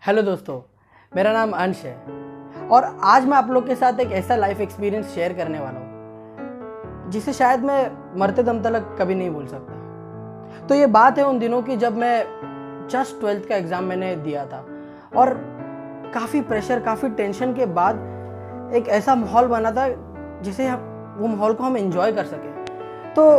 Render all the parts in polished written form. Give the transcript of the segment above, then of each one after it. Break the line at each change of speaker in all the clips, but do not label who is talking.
Hello दोस्तों, मेरा नाम अंश है और आज मैं आप लोग के साथ एक ऐसा लाइफ एक्सपीरियंस शेयर करने वाला हूँ जिसे शायद मैं मरते दम तक कभी नहीं भूल सकता। तो ये बात है उन दिनों की जब मैं जस्ट 12th का एग्ज़ाम मैंने दिया था और काफ़ी प्रेशर, काफ़ी टेंशन के बाद एक ऐसा माहौल बना था जिसे वो माहौल को हम एंजॉय कर सकें। तो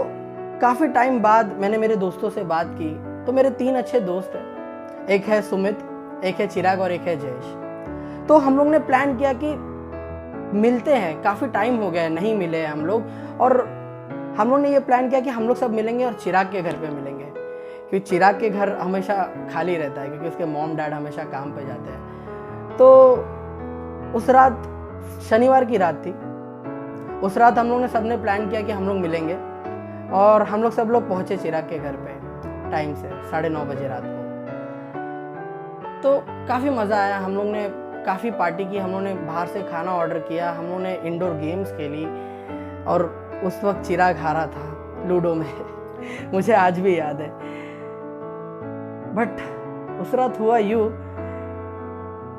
काफ़ी टाइम बाद मैंने मेरे दोस्तों से बात की तो मेरे 3 अच्छे दोस्त हैं, एक है सुमित, एक है चिराग और एक है जयेश। तो हम लोग ने प्लान किया कि मिलते हैं, काफ़ी टाइम हो गया है नहीं मिले हैं हम लोग, और हम लोग ने ये प्लान किया कि हम लोग सब मिलेंगे और चिराग के घर पे मिलेंगे, क्योंकि चिराग के घर हमेशा खाली रहता है क्योंकि उसके मॉम डैड हमेशा काम पे जाते हैं। तो उस रात, शनिवार की रात थी, उस रात हम लोग ने सबने प्लान किया कि हम लोग मिलेंगे और हम लोग सब लोग पहुँचे चिराग के घर पे टाइम से 9:30 बजे रात को। तो काफ़ी मज़ा आया, हम लोग ने काफ़ी पार्टी की, हम लोग ने बाहर से खाना ऑर्डर किया, हम लोग ने इंडोर गेम्स खेली और उस वक्त चिराग हारा था लूडो में मुझे आज भी याद है। बट उस रात हुआ यूँ,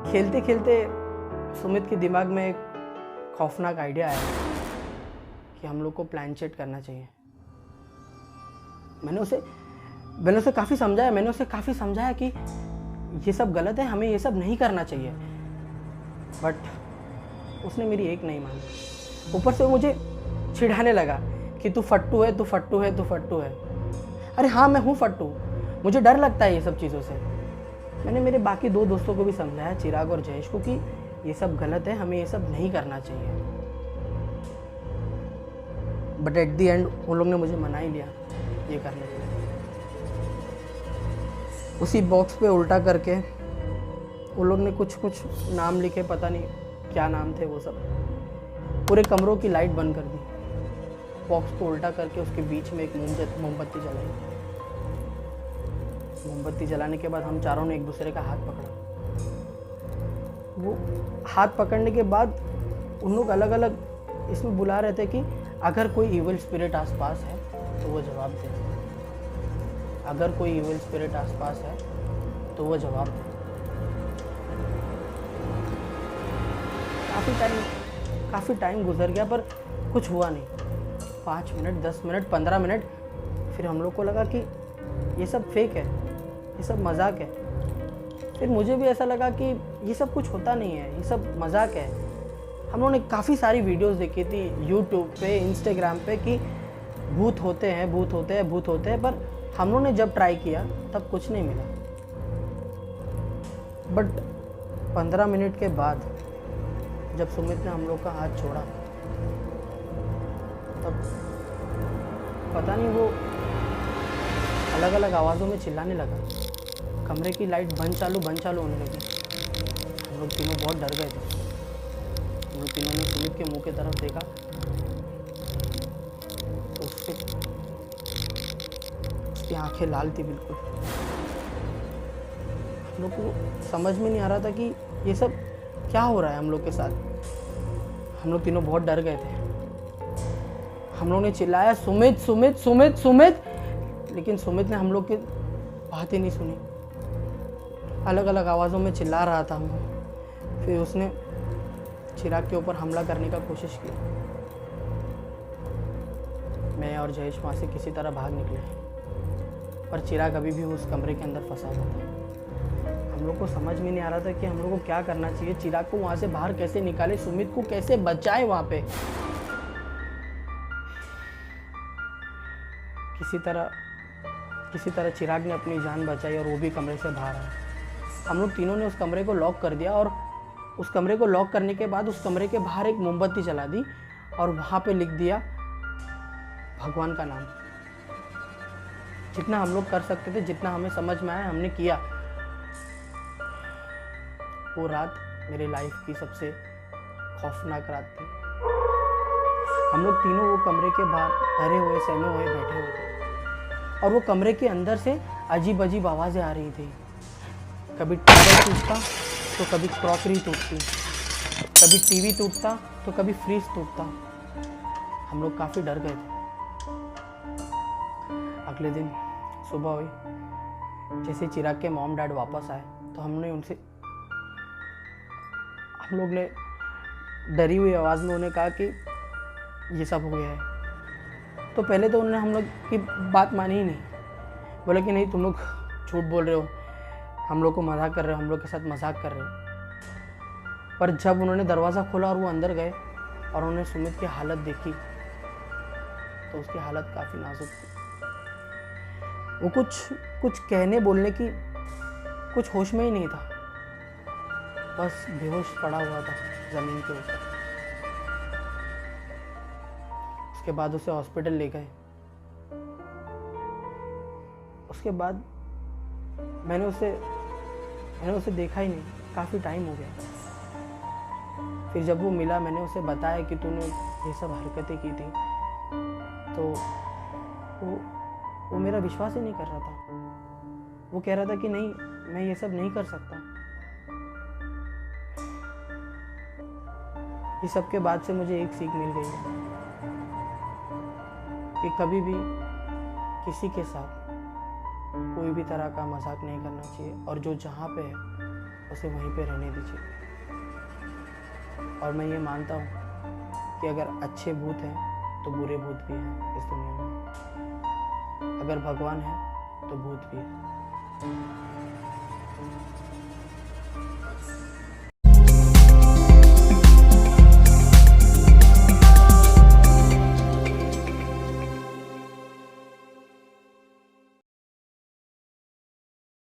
खेलते खेलते सुमित के दिमाग में एक खौफनाक आइडिया आया कि हम लोग को प्लान चेट करना चाहिए। मैंने उसे काफ़ी समझाया कि ये सब गलत है, हमें ये सब नहीं करना चाहिए। बट उसने मेरी एक नहीं मानी, ऊपर से वो मुझे चिढ़ाने लगा कि तू फट्टू है, तू फट्टू है, तू फट्टू है। अरे हाँ, मैं हूँ फट्टू, मुझे डर लगता है ये सब चीज़ों से। मैंने मेरे बाकी 2 दोस्तों को भी समझाया, चिराग और जयेश को, कि ये सब गलत है, हमें ये सब नहीं करना चाहिए। बट एट द एंड उन लोग ने मुझे मना ही लिया ये करने के लिए। उसी बॉक्स पे उल्टा करके उन लोग ने कुछ नाम लिखे, पता नहीं क्या नाम थे वो सब। पूरे कमरों की लाइट बंद कर दी, बॉक्स को उल्टा करके उसके बीच में एक मोमबत्ती जलाई। मोमबत्ती जलाने के बाद हम चारों ने एक दूसरे का हाथ पकड़ा। वो हाथ पकड़ने के बाद उन लोग अलग अलग इसमें बुला रहे थे कि अगर कोई इविल स्पिरिट आसपास है तो वो जवाब दे, अगर कोई इविल स्पिरिट आसपास है तो वो जवाब दे। काफ़ी टाइम गुजर गया पर कुछ हुआ नहीं। 5 मिनट, 10 मिनट, 15 मिनट, फिर हम लोग को लगा कि ये सब फेक है, ये सब मजाक है। फिर मुझे भी ऐसा लगा कि ये सब कुछ होता नहीं है, ये सब मजाक है। हम लोगों ने काफ़ी सारी वीडियोस देखी थी यूट्यूब पे, इंस्टाग्राम पे कि भूत होते हैं, भूत होते हैं, भूत होते हैं, पर हम लोगों ने जब ट्राई किया तब कुछ नहीं मिला। बट 15 मिनट के बाद जब सुमित ने हम लोग का हाथ छोड़ा तब पता नहीं वो अलग अलग आवाज़ों में चिल्लाने लगा। कमरे की लाइट बंद चालू होने लगी। हम लोग तीनों बहुत डर गए थे। हम लोग तीनों ने सुमित के मुंह की तरफ देखा तो उसकी आंखें लाल थी बिल्कुल। हम लोग को समझ में नहीं आ रहा था कि ये सब क्या हो रहा है हम लोग के साथ। हम लोग तीनों बहुत डर गए थे। हम लोग ने चिल्लाया, सुमित सुमित सुमित सुमित, लेकिन सुमित ने हम लोग की बात ही नहीं सुनी। अलग अलग आवाज़ों में चिल्ला रहा था वो। फिर उसने चिराग के ऊपर हमला करने का कोशिश की। मैं और जयेश वहाँ से किसी तरह भाग निकले, पर चिराग अभी भी उस कमरे के अंदर फंसा हुआ था। हम लोग को समझ में नहीं आ रहा था कि हम लोग को क्या करना चाहिए। चिराग को वहाँ से बाहर कैसे निकाले, सुमित को कैसे बचाए वहाँ पे। किसी तरह चिराग ने अपनी जान बचाई और वो भी कमरे से बाहर आया। हम लोग तीनों ने उस कमरे को लॉक कर दिया और उस कमरे को लॉक करने के बाद उस कमरे के बाहर एक मोमबत्ती जला दी और वहाँ पे लिख दिया भगवान का नाम। जितना हम लोग कर सकते थे, जितना हमें समझ में आया, हमने किया। वो रात मेरी लाइफ की सबसे खौफनाक रात थी। हम लोग तीनों वो कमरे के बाहर डरे हुए, सहमे हुए बैठे हुए थे और वो कमरे के अंदर से अजीब अजीब आवाज़ें आ रही थी। कभी टेबल टूटता तो कभी क्रॉकरी टूटती, कभी टीवी टूटता तो कभी फ्रिज टूटता। हम लोग काफ़ी डर गए थे। अगले दिन सुबह हुई, जैसे चिराग के मॉम डैड वापस आए तो हमने हम लोग ने डरी हुई आवाज़ में उन्हें कहा कि ये सब हो गया है। तो पहले तो उन्होंने हम लोग की बात मानी ही नहीं, बोले कि नहीं तुम लोग झूठ बोल रहे हो, हम लोग को मजाक कर रहे हो, हम लोग के साथ मजाक कर रहे हो। पर जब उन्होंने दरवाज़ा खोला और वो अंदर गए और उन्होंने सुमित की हालत देखी तो उसकी हालत काफ़ी नाजुक थी। वो कुछ कहने बोलने की कुछ होश में ही नहीं था, बस बेहोश पड़ा हुआ था ज़मीन के ऊपर। उसके बाद उसे हॉस्पिटल ले गए। उसके बाद मैंने उसे देखा ही नहीं, काफ़ी टाइम हो गया। फिर जब वो मिला मैंने उसे बताया कि तूने ये सब हरकतें की थी, तो वो मेरा विश्वास ही नहीं कर रहा था। वो कह रहा था कि नहीं, मैं ये सब नहीं कर सकता। ये सब के बाद से मुझे एक सीख मिल गई है कि कभी भी किसी के साथ कोई भी तरह का मजाक नहीं करना चाहिए, और जो जहाँ पे है उसे वहीं पे रहने दीजिए। और मैं ये मानता हूँ कि अगर अच्छे भूत हैं तो बुरे भूत भी हैं इस दुनिया में, अगर भगवान है तो भूत भी है।